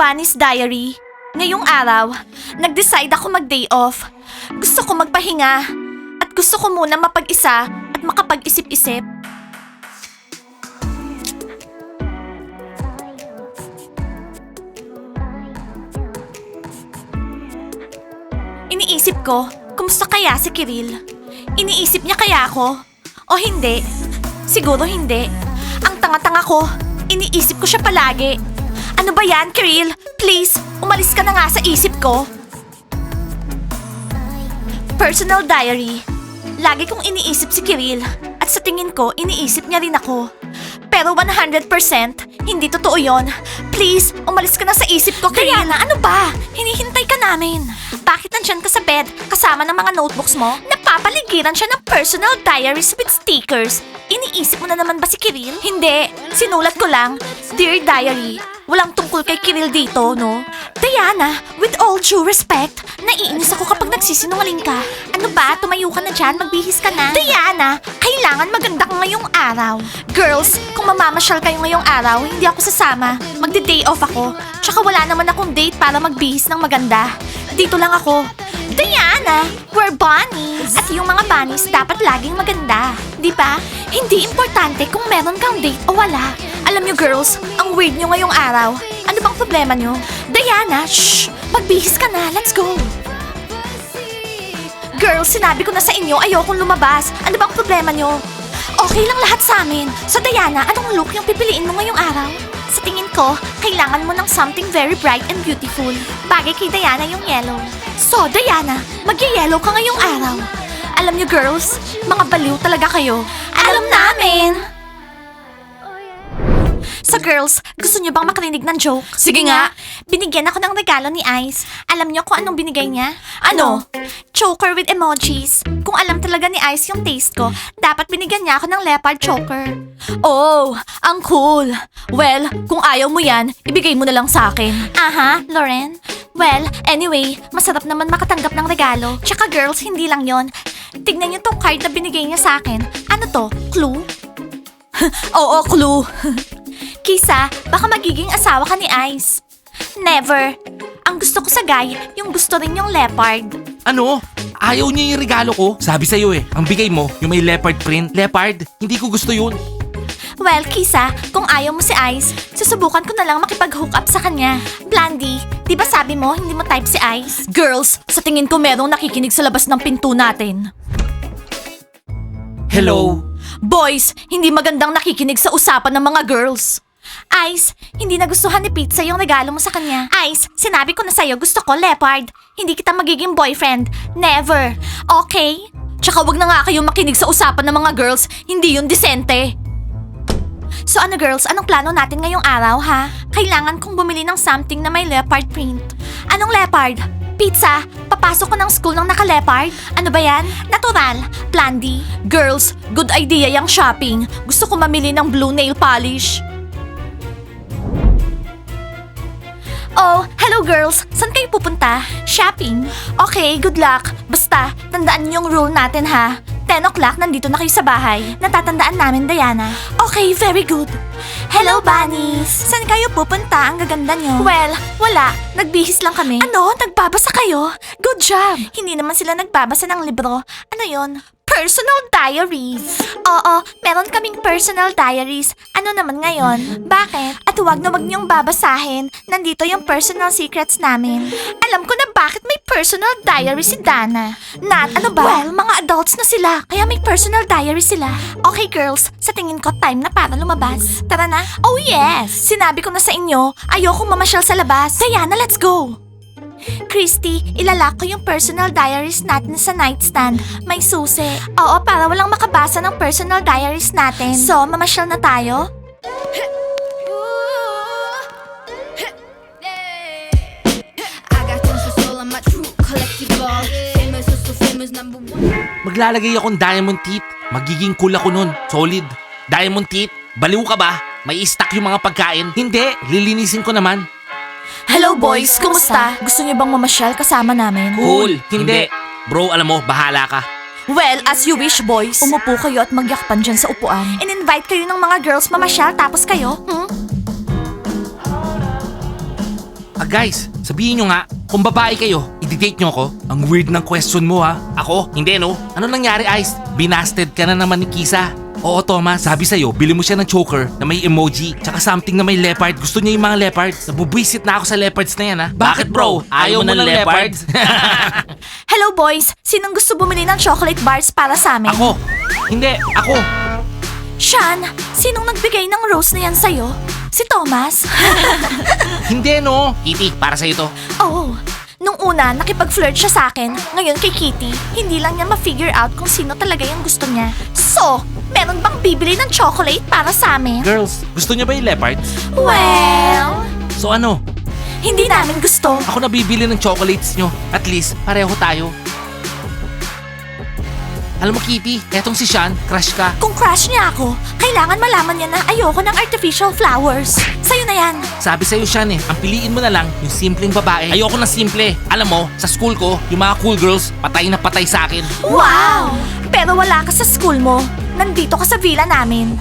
Bunny's Diary. Ngayong araw, nag-decide ako mag-day off. Gusto ko magpahinga. At gusto ko muna mapag-isa at makapag-isip-isip. Iniisip ko, kumusta kaya si Kiril? Iniisip niya kaya ako? O hindi? Siguro hindi. Ang tanga-tanga ko, iniisip ko siya palagi. Ano ba yan, Kiril? Please, umalis ka na nga sa isip ko. Personal diary. Lagi kong iniisip si Kiril. At sa tingin ko, iniisip niya rin ako. Pero 100%, hindi totoo yon. Please, umalis ka na sa isip ko, Kiril. Diana, ano ba? Hinihintay ka namin. Bakit nandyan ka sa bed, kasama ng mga notebooks mo? Napapaligiran siya ng personal diaries with stickers. Iniisip mo na naman ba si Kiril? Hindi. Sinulat ko lang, Dear Diary. Walang tungkol kay Kiril dito, no? Diana, with all due respect, naiinis ako kapag nagsisinungaling ka. Ano ba? Tumayo ka na dyan, magbihis ka na. Diana, kailangan maganda ka ngayong araw. Girls, kung mamamasyal kayo ngayong araw, hindi ako sasama. Magde-day off ako. Tsaka wala naman akong date para magbihis ng maganda. Dito lang ako. Diana, we're bunnies. At yung mga bunnies dapat laging maganda. Di ba? Hindi importante kung meron kang date o wala. Alam nyo girls, ang weird nyo ngayong araw. Ano bang problema nyo? Diana, shh! Magbihis ka na, let's go! Girls, sinabi ko na sa inyo, ayokong lumabas. Ano bang problema nyo? Okay lang lahat sa amin. So Diana, anong look yung pipiliin mo ngayong araw? Sa tingin ko, kailangan mo ng something very bright and beautiful. Bagay kay Diana yung yellow. So Diana, magye-yellow ka ngayong araw. Alam nyo girls, mga baliw talaga kayo. Alam namin! So girls, gusto niyo bang makarinig ng joke? Sige nga! Binigyan ako ng regalo ni Ice. Alam niyo kung anong binigay niya? Ano? Choker with emojis. Kung alam talaga ni Ice yung taste ko, dapat binigyan niya ako ng leopard choker. Oh, ang cool. Well, kung ayaw mo yan, ibigay mo na lang sa akin. Aha, Lauren. Well, anyway, masarap naman makatanggap ng regalo. Tsaka girls, hindi lang yon. Tignan niyo tong card na binigay niya sa akin. Ano to? Clue? Oo, clue. Kisa, baka magiging asawa ka ni Ice. Never. Ang gusto ko sa guy, yung gusto rin yung leopard. Ano? Ayaw niya yung regalo ko? Sabi sa'yo ang bigay mo, yung may leopard print. Leopard? Hindi ko gusto yun. Well, Kisa, kung ayaw mo si Ice, susubukan ko na lang makipag-hook up sa kanya. Blandy, di ba sabi mo hindi mo type si Ice? Girls, sa tingin ko merong nakikinig sa labas ng pinto natin. Hello? Boys, hindi magandang nakikinig sa usapan ng mga girls. Ice, hindi nagustuhan ni Pizza yung regalo mo sa kanya. Ice, sinabi ko na sa'yo gusto ko leopard. Hindi kita magiging boyfriend. Never. Okay? Tsaka wag na nga kayo makinig sa usapan ng mga girls. Hindi yun disente. So ano girls, anong plano natin ngayong araw ha? Kailangan kong bumili ng something na may leopard print. Anong leopard? Pizza, papasok ko ng school ng naka-leopard? Ano ba yan? Natural. Blandy. Girls, good idea yung shopping. Gusto ko mamili ng blue nail polish. Oh, hello girls! Saan kayo pupunta? Shopping? Okay, good luck. Basta, tandaan niyo yung rule natin ha. 10 o'clock nandito na kayo sa bahay. Natatandaan namin, Diana. Okay, very good. Hello, bunnies! Saan kayo pupunta? Ang gaganda niyo. Well, wala. Nagbihis lang kami. Ano? Nagbabasa kayo? Good job! Hindi naman sila nagbabasa ng libro. Ano yon? Personal diaries. Oo, meron kaming personal diaries. Ano naman ngayon? Bakit? At huwag na wag niyong babasahin. Nandito yung personal secrets namin. Alam ko na bakit may personal diary si Dana. Nat, ano ba? Well, mga adults na sila. Kaya may personal diary sila. Okay, girls. Sa tingin ko, time na para lumabas. Tara na. Oh, yes! Sinabi ko na sa inyo, ayokong mamasyal sa labas. Diana, let's go! Christy, ilalak ko yung personal diaries natin sa nightstand. May susi. Oo, para walang makabasa ng personal diaries natin. So, mamasyal na tayo? Maglalagay akong diamond teeth. Magiging cool ako nun. Solid. Diamond teeth? Baliw ka ba? May stock yung mga pagkain? Hindi, lilinisin ko naman. Hello boys, kumusta? Gusto niyo bang mamasyal kasama namin? Cool. Hindi. Bro, alam mo, bahala ka. Well, as you wish, boys. Umupo kayo at magyakpan dyan sa upuan. In-invite kayo ng mga girls mamasyal tapos kayo, Guys, sabihin nyo nga, kung babae kayo, i-date nyo ako? Ang weird ng question mo ha. Ako? Hindi no? Ano nangyari, Ice? Binasted ka na naman ni Kisa. Oo, Thomas. Sabi sa'yo, bili mo siya ng choker na may emoji, tsaka something na may leopard. Gusto niya yung mga leopards. Nabubwisit na ako sa leopards na yan ha. Bakit bro? Ayaw mo ng leopards? Hello boys, sinong gusto bumili ng chocolate bars para sa amin? Ako. Hindi, ako. Sean, sinong nagbigay ng rose na yan sa'yo? Si Thomas? Hindi no. Kitty, para sa'yo to. Oh, nung una nakipag-flirt siya sa akin, ngayon kay Kitty, hindi lang niya ma-figure out kung sino talaga yung gusto niya. So, meron bang bibili ng chocolate para sa amin? Girls, gusto niyo ba yung leopards? Well, So ano? hindi namin gusto. Ako na bibili ng chocolates nyo. At least, pareho tayo. Alam mo Kitty, etong si Sean, crush ka. Kung crush niya ako, kailangan malaman niya na ayoko ng artificial flowers. Sa'yo na yan. Sabi sa'yo Sean ang piliin mo na lang yung simpleng babae. Ayoko ng simple. Alam mo, sa school ko, yung mga cool girls, patay na patay sa akin. Wow! Pero wala ka sa school mo. Nandito ka sa villa namin.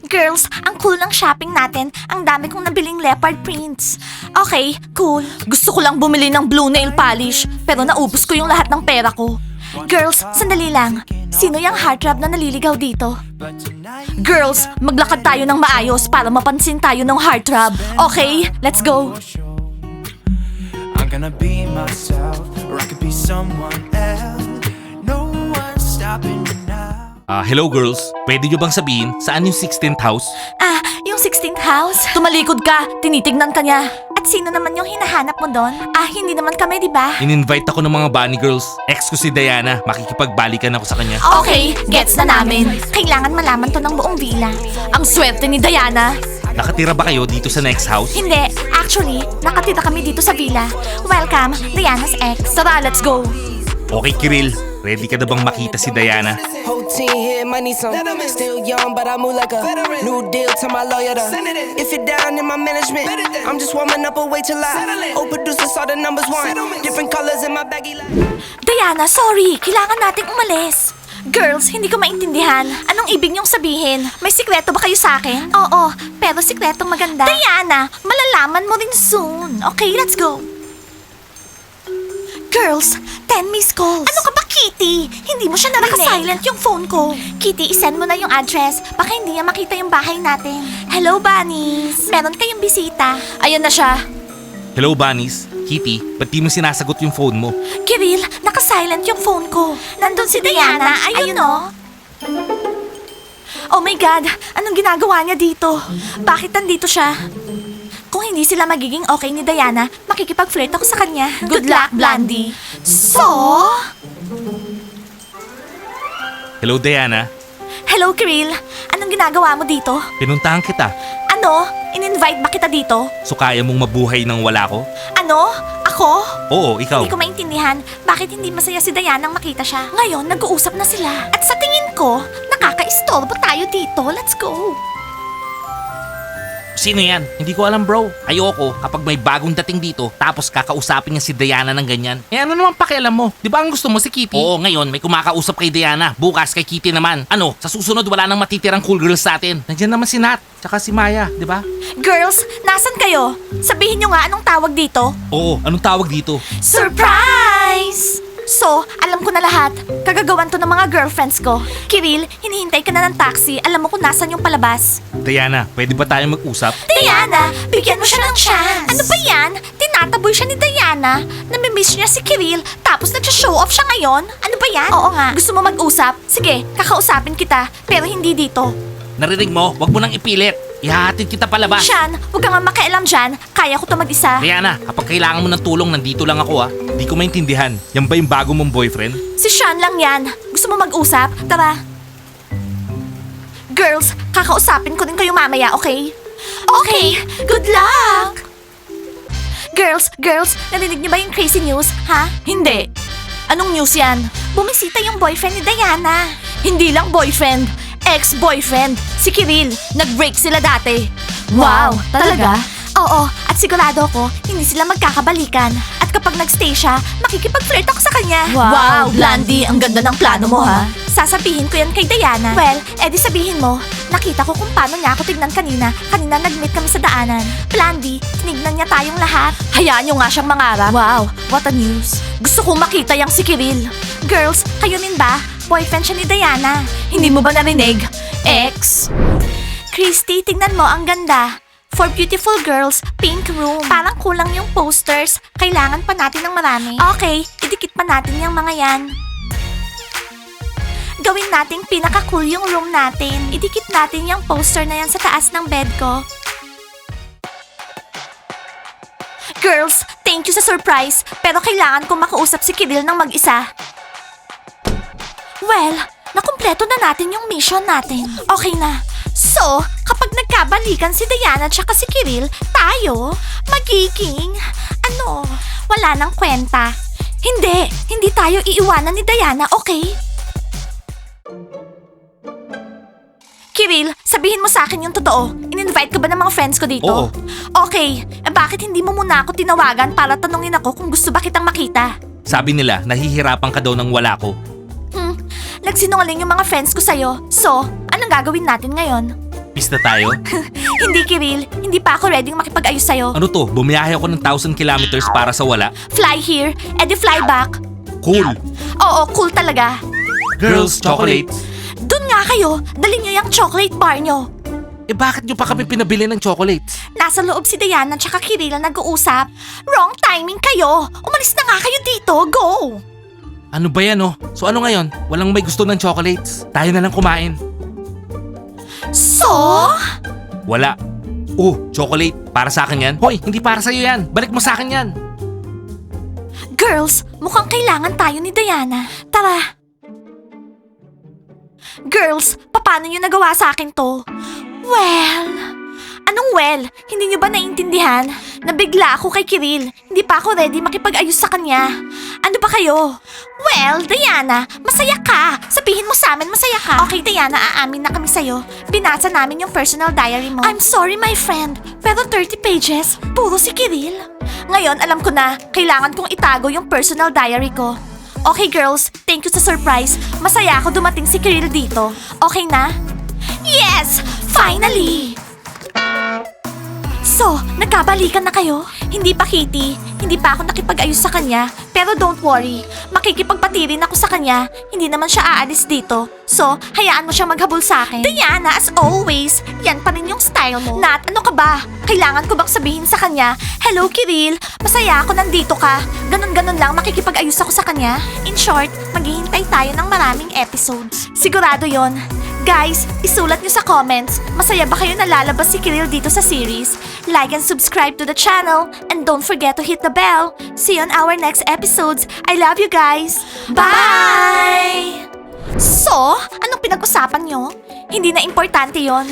Girls, ang cool ng shopping natin. Ang dami kong nabiling leopard prints. Okay, cool. Gusto ko lang bumili ng blue nail polish, pero naubos ko yung lahat ng pera ko. Girls, sandali lang. Sino yung heartthrob na naliligaw dito? Girls, maglakad tayo ng maayos para mapansin tayo ng heartthrob. Okay, let's go. I'm gonna be myself, or I could be someone else. No one's stopping me now. Hello girls, pwede nyo bang sabihin saan yung 16th house? Yung 16th house? Tumalikod ka, tinitignan ka niya. At sino naman yung hinahanap mo doon? Hindi naman kami, di ba? In-invite ako ng mga bunny girls. Ex ko si Diana, makikipagbalikan ako sa kanya. Okay, gets na namin. Kailangan malaman to ng buong villa. Ang swerte ni Diana. Nakatira ba kayo dito sa next house? Hindi, actually, nakatira kami dito sa villa. Welcome, Diana's ex. Tara, let's go. Okay Kiril, ready ka na bang makita si Diana? Whole team here, money some. Still young, but I move like a new deal to my lawyer. If you're down in my management, I'm just warming up a way till I old producers saw the numbers one. Different colors in my baggy life. Diana, sorry. Kailangan nating umalis. Girls, hindi ko maintindihan. Anong ibig niyong sabihin? May sikreto ba kayo sa akin? Oo, pero sikretong maganda. Diana, malalaman mo rin soon. Okay, let's go. Girls, 10 missed calls. Ano ka ba, Kitty? Hindi mo siya narinig. Naka-silent yung phone ko. Kitty, isend mo na yung address. Baka hindi niya makita yung bahay natin. Hello, bunnies. Meron kayong bisita. Ayan na siya. Hello bunnies, Kitty, ba't di mo sinasagot yung phone mo? Kiril, naka-silent yung phone ko. Nandun si Diana. Ayun no. Oh my God, anong ginagawa niya dito? Bakit nandito siya? Kung hindi sila magiging okay ni Diana, makikipag-flirt ako sa kanya. Good luck, Blondie. So? Hello Diana, Hello, Kiril. Anong ginagawa mo dito? pinuntahan kita. Ano? In-invite ba kita dito? So kaya mong mabuhay nang wala ko? Ano? Ako? Oo, ikaw. Hindi ko maintindihan bakit hindi masaya si Diana nang makita siya. Ngayon, nag-uusap na sila. At sa tingin ko, nakaka-istorbo tayo dito. Let's go. Sino yan? Hindi ko alam bro. Ayoko kapag may bagong dating dito tapos kakausapin niya si Diana ng ganyan. Ano naman pakialam mo? Di ba ang gusto mo si Kitty? Oo, ngayon may kumakausap kay Diana. Bukas kay Kitty naman. Ano? Sa susunod wala nang matitirang cool girls sa atin. Nandiyan naman si Nat. Tsaka si Maya, di ba? Girls, nasan kayo? Sabihin nyo nga anong tawag dito. Oo, anong tawag dito? Surprise! So, alam ko na lahat. Kagagawan to ng mga girlfriends ko. Kiril, hinihintay ka na ng taxi. Alam mo kung nasan yung palabas. Diana, pwede ba tayo mag-usap? Diana, bigyan mo siya ng chance. Ano ba yan? Tinataboy siya ni Diana. Namimiss niya si Kiril, tapos nag-show off siya ngayon? Ano ba yan? Oo nga. Gusto mo mag-usap? Sige, kakausapin kita. Pero hindi dito. Narinig mo? Huwag mo nang ipilit. Ihahatid kita palabas. Sean, huwag ka nga makialam dyan. Kaya ko to mag-isa. Diana, kapag kailangan mo ng tulong, nandito lang ako ha. Di ko maintindihan. Yan ba yung bago mong boyfriend? Si Sean lang yan. Gusto mo mag-usap? Tara. Girls, kakausapin ko din kayo mamaya, okay? Okay, good luck! Girls, narinig niyo ba yung crazy news, ha? Hindi. Anong news yan? Bumisita yung boyfriend ni Diana. Hindi lang boyfriend, ex-boyfriend, si Kiril. Nag-break sila dati. Wow, talaga? Oo, at sigurado ko, hindi sila magkakabalikan. At kapag nag-stay siya, makikipag-flirt ako sa kanya. Wow, Blondie, ang ganda ng plano mo ha. Sasabihin ko yan kay Diana. Well, edi sabihin mo, nakita ko kung paano niya ako tignan kanina. Kanina nag-meet kami sa daanan. Plan B, tinignan niya tayong lahat. Hayaan niyo nga siyang mangarap. Wow, what a news. Gusto kong makita yung si Kiril. Girls, kayo din ba? Boyfriend siya ni Diana. Hindi mo ba narinig? Ex. Christy, tingnan mo, ang ganda. For beautiful girls, pink room. Parang kulang yung posters. Kailangan pa natin ng marami. Okay, idikit pa natin yung mga yan. Gawin nating pinaka-cool yung room natin. Idikit natin yung poster na yan sa taas ng bed ko. Girls, thank you sa surprise. Pero kailangan ko makausap si Kiril ng mag-isa. Well, nakumpleto na natin yung mission natin. Okay na. So, kapag nagkabalikan si Diana at si Kiril, tayo magiging, wala nang kwenta. Hindi tayo iiwanan ni Diana, okay? Kiril, sabihin mo sa akin yung totoo. In-invite ka ba ng mga friends ko dito? Oo. Okay, bakit hindi mo muna ako tinawagan para tanungin ako kung gusto ba kitang makita? Sabi nila, nahihirapan ka daw nang wala ko. Nagsinungaling yung mga friends ko sa'yo. So, anong gagawin natin ngayon? Pista tayo? Hindi, Kiril. Hindi pa ako ready makipag-ayos sa'yo. Ano to? Bumiyahe ako ng 1,000 kilometers para sa wala? Fly here, edi fly back. Cool! Oo, cool talaga. Girls, chocolates! Doon nga kayo, dali niyo yung chocolate bar nyo. Eh bakit nyo pa kami pinabili ng chocolates? Nasa loob si Diana at Kiril na nag-uusap. Wrong timing kayo. Umalis na nga kayo dito. Go! Ano ba yan oh? So ano ngayon? Walang may gusto ng chocolates? Tayo na lang kumain. So? Wala. Oh, chocolate. Para sa akin yan? Hoy, hindi para sa'yo yan. Balik mo sa akin yan. Girls, mukhang kailangan tayo ni Diana. Tara. Girls, paano nyo nagawa sa akin to? Well... Anong well? Hindi nyo ba naiintindihan? Nabigla ako kay Kiril. Hindi pa ako ready makipag-ayos sa kanya. Ano ba kayo? Well, Diana, masaya ka. Sabihin mo sa amin masaya ka. Okay, Diana, aamin na kami sa'yo. Binasa namin yung personal diary mo. I'm sorry, my friend. Pero 30 pages, puro si Kiril. Ngayon, alam ko na, kailangan kong itago yung personal diary ko. Okay, girls, thank you sa surprise. Masaya ako dumating si Kiril dito. Okay na? Yes! Finally! So, nagkabalikan na kayo? Hindi pa, Kitty. Hindi pa ako nakipag-ayos sa kanya. Pero don't worry, makikipagpatirin ako sa kanya. Hindi naman siya aalis dito. So, hayaan mo siyang maghabol sa akin. Diana, as always, yan pa rin yung style mo. Nat, ano ka ba? Kailangan ko bang sabihin sa kanya, hello, Kiril, masaya ako nandito ka. Ganon-ganon lang makikipag-ayos ako sa kanya. In short, maghihintay tayo ng maraming episodes. Sigurado yon. Guys, isulat niyo sa comments, masaya ba kayo na lalabas si Kiril dito sa series? Like and subscribe to the channel, and don't forget to hit the bell. See you on our next episodes. I love you guys. Bye! So, anong pinag-usapan niyo? Hindi na importante yon.